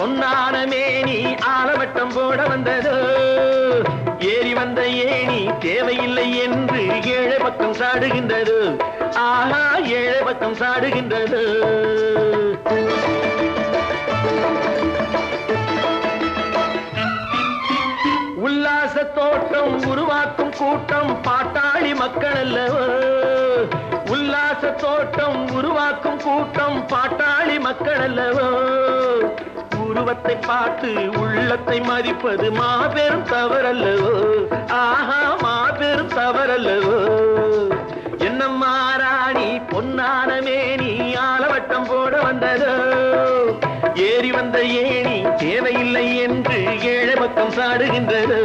பொன்னான மேனி ஆலவட்டம் போட வந்ததோ ஏறி வந்த ஏணி தேவையில்லை என்று ஏழை பக்கம் சாடுகின்றது ஆஹா ஏழை பக்கம் சாடுகின்றது உல்லாச தோட்டம் உருவாக்கும் கூட்டம் பாட்டாளி மக்கள் அல்லவோ உல்லாச தோட்டம் உருவாக்கும் கூட்டம் பாட்டாளி மக்கள் அல்லவோ உருவத்தை பார்த்து உள்ளத்தை மதிப்பது மாபெரும் தவறல்லவோ ஆஹா மாபெரும் தவறல்லவோ என்னம்மா ராணி பொன்னான மேனி ஆலவட்டம் போட வந்ததோ ஏறி வந்த ஏணி தேவையில்லை என்று ஏழை பக்கம் சாடுகின்றது